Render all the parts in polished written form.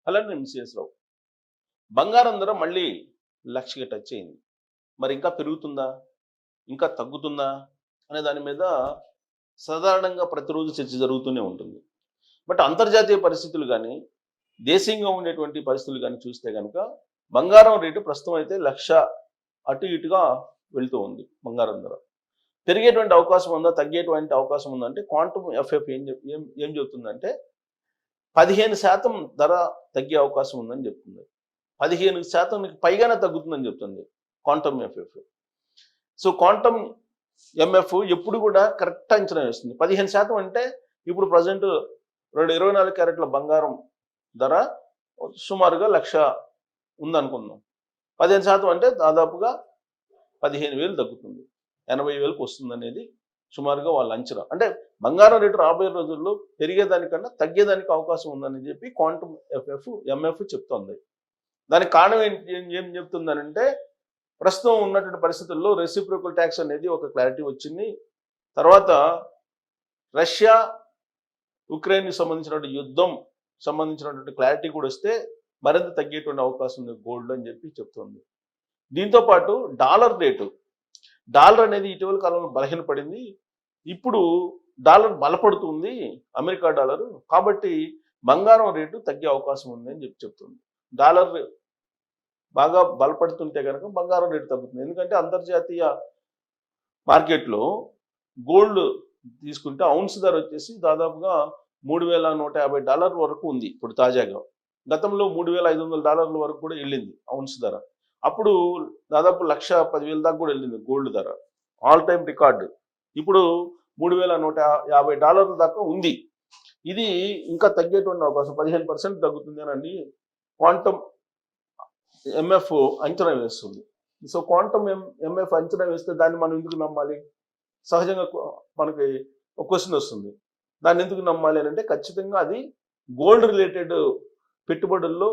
Hello నేను CS రావు. బంగారం ధర మళ్ళీ 1,00,000కి టచ్ అయింది. మరి ఇంకా పెరుగుతుందా? ఇంకా తగ్గుతుందా? అనే దాని మీద సాధారణంగా ప్రతిరోజు చర్చ జరుగుతూనే ఉంటుంది. బట్ అంతర్జాతీయ పరిస్థితులు గానీ, దేశీయంగా ఉండేటువంటి పరిస్థితులు గానీ చూస్తే గనక బంగారం రేటు ప్రస్తుతం అయితే 1,00,000 అటు ఇటుగా వెళ్తూ ఉంది బంగారం ధర. పెరిగేటువంటి అవకాశం ఉందా? తగ్గేటువంటి అవకాశం ఉందా? అంటే క్వాంటమ్ ఎఫ్ఎఫ్ ఏం చెబుతుందంటే 15% ధర తగ్గే అవకాశం ఉందని చెప్తుంది. 15% పైగానే తగ్గుతుందని చెప్తుంది quantum FF. So quantum MF ఎప్పుడు కూడా కరెక్ట్ అంచనా వేస్తుంది. 15% అంటే ఇప్పుడు ప్రజెంట్ 24 క్యారెట్ల బంగారం ధర సుమారుగా 1,00,000 ఉందనుకుందాం. 15% అంటే దాదాపుగా 15,000 తగ్గుతుంది, 80,000కి వస్తుంది అనేది సుమారుగా వాళ్ళ అంచనా. అంటే బంగారం రేటు రాబోయే రోజుల్లో పెరిగేదానికన్నా తగ్గేదానికి అవకాశం ఉందని చెప్పి క్వాంటమ్ ఎంఎఫ్ చెప్తోంది. దానికి కారణం ఏం చెప్తుందనంటే ప్రస్తుతం ఉన్నటువంటి పరిస్థితుల్లో రెసిప్రోకల్ ట్యాక్స్ అనేది ఒక క్లారిటీ వచ్చింది. తర్వాత రష్యా ఉక్రెయిన్కి సంబంధించినటువంటి యుద్ధం సంబంధించినటువంటి క్లారిటీ కూడా వస్తే మరింత తగ్గేటువంటి అవకాశం ఉంది గోల్డ్ అని చెప్పి చెప్తుంది. దీంతో పాటు డాలర్ అనేది ఇటీవల కాలంలో బలహీనపడింది. ఇప్పుడు డాలర్ బలపడుతుంది, అమెరికా డాలరు. కాబట్టి బంగారం రేటు తగ్గే అవకాశం ఉంది అని చెప్తుంది. డాలర్ బాగా బలపడుతుంటే కనుక బంగారం రేటు తగ్గుతుంది. ఎందుకంటే అంతర్జాతీయ మార్కెట్లో గోల్డ్ తీసుకుంటే ఔన్స్ ధర వచ్చేసి దాదాపుగా $3,150 వరకు ఉంది ఇప్పుడు తాజాగా. గతంలో $3,500 వరకు కూడా వెళ్ళింది ఔన్స్ ధర. అప్పుడు దాదాపు 1,10,000 దాకా కూడా వెళ్ళింది గోల్డ్ ధర, ఆల్ టైమ్ రికార్డు. ఇప్పుడు $3,150 దాకా ఉంది. ఇది ఇంకా తగ్గేటువంటి అవకాశం 15% తగ్గుతుంది అని క్వాంటమ్ ఎంఎఫ్ అంచనా వేస్తుంది. సో క్వాంటమ్ ఎంఎఫ్ అంచనా వేస్తే దాన్ని మనం ఎందుకు నమ్మాలి? సహజంగా మనకి ఒక క్వశ్చన్ వస్తుంది, దాన్ని ఎందుకు నమ్మాలి అని అంటే ఖచ్చితంగా అది గోల్డ్ రిలేటెడ్ పెట్టుబడుల్లో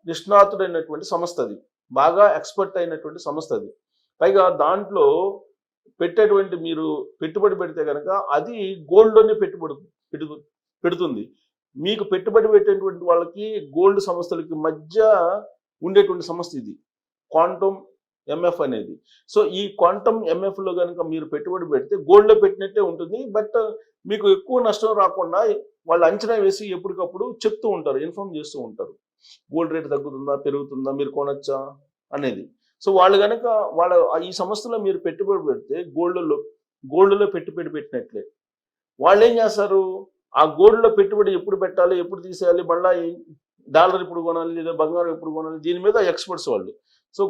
నిష్ణాతుడైనటువంటి సంస్థ, అది బాగా ఎక్స్పర్ట్ అయినటువంటి సంస్థ అది. పైగా దాంట్లో పెట్టేటువంటి మీరు పెట్టుబడి పెడితే కనుక అది గోల్డ్లోనే పెడుతుంది. మీకు పెట్టుబడి పెట్టేటువంటి వాళ్ళకి గోల్డ్ సంస్థలకి మధ్య ఉండేటువంటి సంస్థ ఇది క్వాంటమ్ ఎంఎఫ్ అనేది. సో ఈ క్వాంటమ్ ఎంఎఫ్లో కనుక మీరు పెట్టుబడి పెడితే గోల్డ్లో పెట్టినట్టే ఉంటుంది. బట్ మీకు ఎక్కువ నష్టం రాకుండా వాళ్ళు అంచనా వేసి ఎప్పటికప్పుడు చెప్తూ ఉంటారు, ఇన్ఫార్మ్ చేస్తూ ఉంటారు. గోల్డ్ రేట్ తగ్గుతుందా, పెరుగుతుందా, మీరు కొనొచ్చా అనేది. సో వాళ్ళు కనుక ఈ సంస్థలో మీరు పెట్టుబడి పెడితే గోల్డ్లో పెట్టుబడి పెట్టినట్లే. వాళ్ళు ఏం చేస్తారు, ఆ గోల్డ్లో పెట్టుబడి ఎప్పుడు పెట్టాలి, ఎప్పుడు తీసేయాలి, మళ్ళీ డాలర్ ఎప్పుడు కొనాలి, లేదా బంగారం ఎప్పుడు కొనాలి, దీని మీద ఎక్స్పర్ట్స్ వాళ్ళు. సో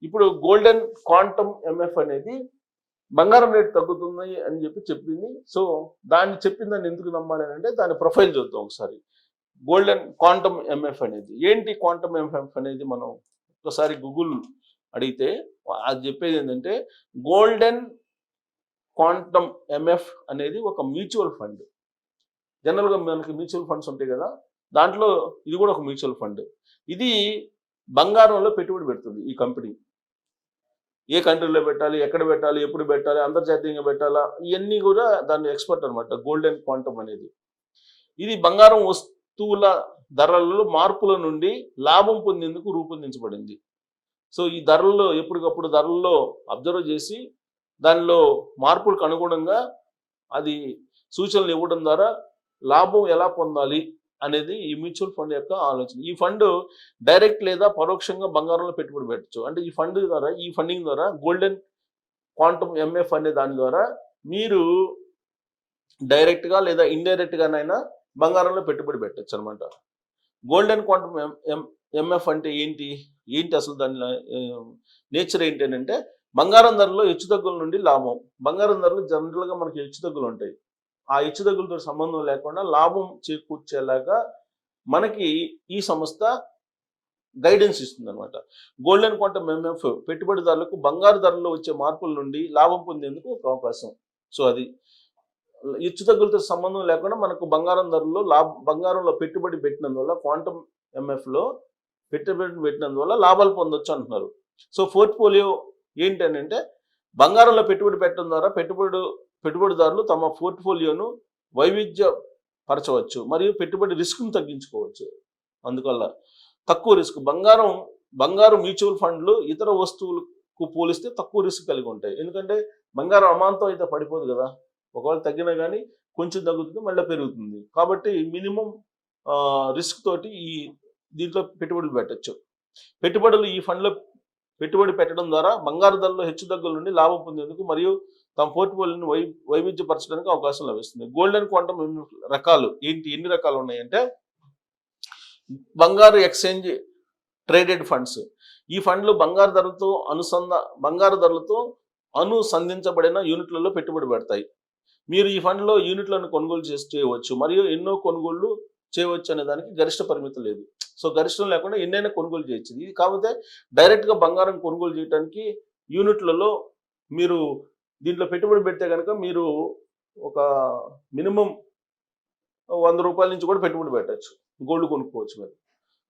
ఇప్పుడు గోల్డెన్ క్వాంటమ్ ఎంఎఫ్ అనేది బంగారం రేటు తగ్గుతుంది అని చెప్పి చెప్పింది. సో దాన్ని చెప్పిందని ఎందుకు నమ్మాలి అని అంటే దాని ప్రొఫైల్ చూద్దాం ఒకసారి. గోల్డెన్ క్వాంటమ్ ఎంఎఫ్ అనేది ఏంటి? క్వాంటమ్ ఎంఎఫ్ అనేది మనం ఒకసారి గూగుల్ అడిగితే అది చెప్పేది ఏంటంటే గోల్డెన్ క్వాంటమ్ ఎంఎఫ్ అనేది ఒక మ్యూచువల్ ఫండ్. జనరల్గా మనకి మ్యూచువల్ ఫండ్స్ ఉంటాయి కదా, దాంట్లో ఇది కూడా ఒక మ్యూచువల్ ఫండ్. ఇది బంగారంలో పెట్టుబడి పెడుతుంది. ఈ కంపెనీ ఏ కంట్రీలో పెట్టాలి, ఎక్కడ పెట్టాలి, ఎప్పుడు పెట్టాలి, అంతర్జాతీయంగా పెట్టాలా, ఇవన్నీ కూడా దాని ఎక్స్పర్ట్ అనమాట గోల్డెన్ క్వాంటమ్ అనేది. ఇది బంగారం వస్తువుల ధరలలో మార్పుల నుండి లాభం పొందేందుకు రూపొందించబడింది. సో ఈ ధరల్లో ఎప్పటికప్పుడు ధరల్లో అబ్జర్వ్ చేసి దానిలో మార్పులకు అనుగుణంగా అది సూచనలు ఇవ్వడం ద్వారా లాభం ఎలా పొందాలి అనేది ఈ మ్యూచువల్ ఫండ్ యొక్క ఆలోచన. ఈ ఫండ్ డైరెక్ట్ లేదా పరోక్షంగా బంగారంలో పెట్టుబడి పెట్టచ్చు. అంటే ఈ ఫండింగ్ ద్వారా గోల్డెన్ క్వాంటమ్ ఎంఎఫ్ అనే దాని ద్వారా మీరు డైరెక్ట్గా లేదా ఇండైరెక్ట్గానైనా బంగారంలో పెట్టుబడి పెట్టచ్చు అనమాట. గోల్డెన్ క్వాంటమ్ ఎంఎఫ్ అంటే ఏంటి అసలు దాని నేచర్ ఏంటి అని అంటే బంగారం ధరలో హెచ్చుతగ్గుల నుండి లాభం. బంగారం ధరలు జనరల్గా మనకి హెచ్చుతగ్గులు ఉంటాయి. ఆ హెచ్చుతగ్గులతో సంబంధం లేకుండా లాభం చేకూర్చేలాగా మనకి ఈ సంస్థ గైడెన్స్ ఇస్తుంది అనమాట. గోల్డెన్ క్వాంటమ్ ఎంఎఫ్ పెట్టుబడిదారులకు బంగారు ధరల్లో వచ్చే మార్పుల నుండి లాభం పొందేందుకు ఒక అవకాశం. సో అది హెచ్చుతగ్గులతో సంబంధం లేకుండా మనకు బంగారంలో పెట్టుబడి పెట్టినందువల్ల క్వాంటమ్ ఎంఎఫ్లో పెట్టుబడి పెట్టినందువల్ల లాభాలు పొందొచ్చు అంటున్నారు. సో పోర్ట్ఫోలియో ఏంటి అని అంటే బంగారంలో పెట్టుబడి పెట్టడం ద్వారా పెట్టుబడిదారులు తమ పోర్ట్ఫోలియోను వైవిధ్య పరచవచ్చు మరియు పెట్టుబడి రిస్క్ను తగ్గించుకోవచ్చు. అందువల్ల తక్కువ రిస్క్ బంగారు మ్యూచువల్ ఫండ్లు ఇతర వస్తువులకు పోలిస్తే తక్కువ రిస్క్ కలిగి ఉంటాయి. ఎందుకంటే బంగారం అమాంతం అయితే పడిపోదు కదా, ఒకవేళ తగ్గినా కానీ కొంచెం తగ్గుతుంది మళ్ళీ పెరుగుతుంది. కాబట్టి మినిమం రిస్క్ తోటి దీంట్లో పెట్టుబడులు పెట్టచ్చు. పెట్టుబడులు ఈ ఫండ్లో పెట్టుబడి పెట్టడం ద్వారా బంగారు ధరలో హెచ్చుతగ్గుల నుండి లాభం పొందేందుకు మరియు తమ పోర్ట్ఫోలియోని వైవిధ్యపరచడానికి అవకాశం లభిస్తుంది. గోల్డ్ అండ్ క్వాంటమ్ రకాలు ఎన్ని రకాలు ఉన్నాయంటే బంగారు ఎక్స్చేంజ్ ట్రేడెడ్ ఫండ్స్. ఈ ఫండ్లు బంగారు ధరలతో అనుసంధించబడిన యూనిట్లలో పెట్టుబడి పెడతాయి. మీరు ఈ ఫండ్లో యూనిట్లను కొనుగోలు చేయవచ్చు మరియు ఎన్నో కొనుగోళ్లు చేయవచ్చు అనే దానికి గరిష్ట పరిమితి లేదు. సో గరిష్టం లేకుండా ఎన్నైనా కొనుగోలు చేయొచ్చు. ఇది కాకపోతే డైరెక్ట్గా బంగారం కొనుగోలు చేయడానికి యూనిట్లలో మీరు దీంట్లో పెట్టుబడి పెడితే కనుక మీరు ఒక మినిమం 100 రూపాయల నుంచి కూడా పెట్టుబడి పెట్టచ్చు, గోల్డ్ కొనుక్కోవచ్చు మీరు.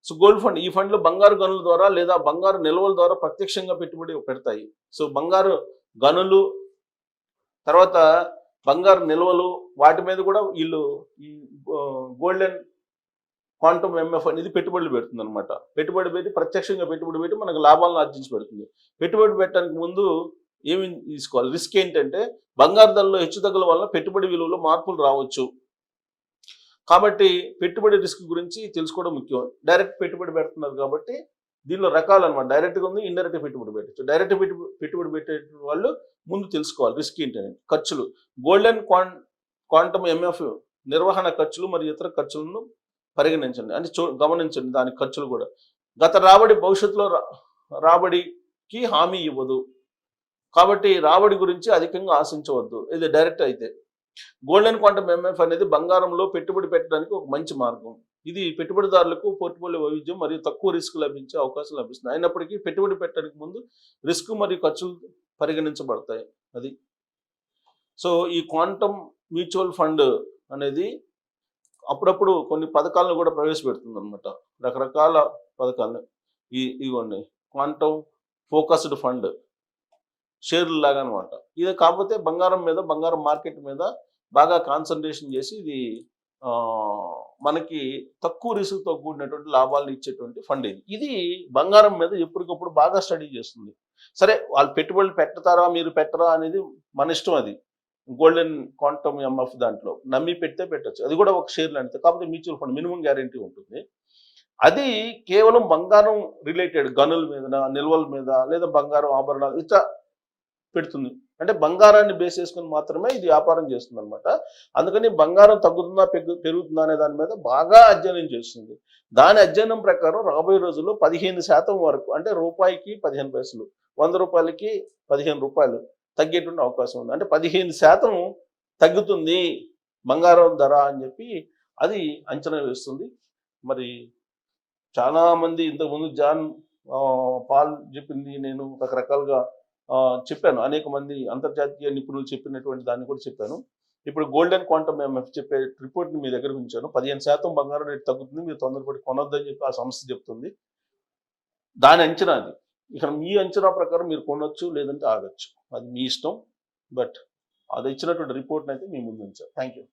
సో గోల్డ్ ఫండ్, ఈ ఫండ్లు బంగారు గనుల ద్వారా లేదా బంగారు నిల్వల ద్వారా ప్రత్యక్షంగా పెట్టుబడి పెడతాయి. సో బంగారు గనులు తర్వాత బంగారు నిల్వలు వాటి మీద కూడా వీళ్ళు ఈ గోల్డ్ అండ్ క్వాంటమ్ ఎంఎఫ్ అనేది పెట్టుబడులు పెడుతుంది అనమాట. పెట్టుబడి పెట్టి ప్రత్యక్షంగా పెట్టుబడి పెట్టి మనకు లాభాలను ఆర్జించి పెడుతుంది. పెట్టుబడి పెట్టడానికి ముందు ఏమి తీసుకోవాలి, రిస్క్ ఏంటంటే బంగారు ధరలో హెచ్చుతగ్గుల వల్ల పెట్టుబడి విలువలో మార్పులు రావచ్చు. కాబట్టి పెట్టుబడి రిస్క్ గురించి తెలుసుకోవడం ముఖ్యం. డైరెక్ట్ పెట్టుబడి పెడుతున్నారు కాబట్టి దీనిలో రకాలు అనమాట. డైరెక్ట్గా ఉంది, ఇండైరెక్ట్ పెట్టుబడి పెట్టచ్చు. డైరెక్ట్ పెట్టుబడి పెట్టే వాళ్ళు ముందు తెలుసుకోవాలి రిస్క్ ఏంటనేది. ఖర్చులు, గోల్డ్ అండ్ క్వాంటమ్ ఎంఎఫ్ నిర్వహణ ఖర్చులు మరియు ఇతర ఖర్చులను పరిగణించండి, అంటే గమనించండి దాని ఖర్చులు కూడా. గత రాబడి భవిష్యత్తులో రాబడికి హామీ ఇవ్వదు కాబట్టి రాబడి గురించి అధికంగా ఆశించవద్దు. ఇది డైరెక్ట్ అయితే. గోల్డ్ అండ్ క్వాంటమ్ ఎంఎఫ్ అనేది బంగారంలో పెట్టుబడి పెట్టడానికి ఒక మంచి మార్గం. ఇది పెట్టుబడిదారులకు పోర్ట్ఫోలియో వైవిధ్యం మరియు తక్కువ రిస్క్ లభించే అవకాశం లభిస్తుంది. అయినప్పటికీ పెట్టుబడి పెట్టడానికి ముందు రిస్క్ మరియు ఖర్చులు పరిగణించబడతాయి. అది సో ఈ క్వాంటమ్ మ్యూచువల్ ఫండ్ అనేది అప్పుడప్పుడు కొన్ని పథకాలను కూడా ప్రవేశపెడుతుంది అనమాట, రకరకాల పథకాలను. ఇదిగోండి క్వాంటమ్ ఫోకస్డ్ ఫండ్, షేర్లు లాగా అనమాట. ఇది కాకపోతే బంగారం మార్కెట్ మీద బాగా కాన్సన్ట్రేషన్ చేసి ఇది మనకి తక్కువ రిస్క్తో కూడినటువంటి లాభాలను ఇచ్చేటువంటి ఫండ్. ఇది బంగారం మీద ఎప్పటికప్పుడు బాగా స్టడీ చేస్తుంది. సరే వాళ్ళు పెట్టుబడులు పెడతారా మీరు పెట్టరా అనేది మన ఇష్టం. అది గోల్డ్ అండ్ క్వాంటమ్ ఎంఎఫ్ దాంట్లో నమ్మి పెడితే పెట్టచ్చు. అది కూడా ఒక షేర్ లాంటిది, కాకపోతే మ్యూచువల్ ఫండ్ మినిమం గ్యారంటీ ఉంటుంది. అది కేవలం బంగారం రిలేటెడ్ గనుల మీద, నిల్వల మీద లేదా బంగారం ఆభరణాలు ఇట్లా పెడుతుంది. అంటే బంగారాన్ని బేస్ చేసుకుని మాత్రమే ఇది వ్యాపారం చేస్తుంది అనమాట. అందుకని బంగారం తగ్గుతుందా పెరుగుతుందా అనే దాని మీద బాగా అధ్యయనం చేస్తుంది. దాని అధ్యయనం ప్రకారం రాబోయే రోజుల్లో 15% వరకు, అంటే రూపాయికి 15 పైసలు, 100 రూపాయలకి 15 రూపాయలు తగ్గేటువంటి అవకాశం ఉంది. అంటే 15% తగ్గుతుంది బంగారం ధర అని చెప్పి అది అంచనా వేస్తుంది. మరి చాలా మంది ఇంతకుముందు జాన్ పాల్ చెప్పింది నేను రకరకాలుగా చెప్పాను, అనేక మంది అంతర్జాతీయ నిపుణులు చెప్పినటువంటి దాన్ని కూడా చెప్పాను. ఇప్పుడు గోల్డ్ అండ్ క్వాంటమ్ ఎంఎఫ్ చెప్పే రిపోర్ట్ని మీ దగ్గర ఉంచాను. 15% బంగారం రేటు తగ్గుతుంది, మీరు తొందరపడి కొనొద్దని చెప్పి ఆ సంస్థ చెప్తుంది. దాని అంచనా అది. ఇక్కడ మీ అంచనా ప్రకారం మీరు కొనొచ్చు, లేదంటే ఆగచ్చు, అది మీ ఇష్టం. బట్ అది ఇచ్చినటువంటి రిపోర్ట్ని అయితే మీ ముందు ఉంచారు. Thank you.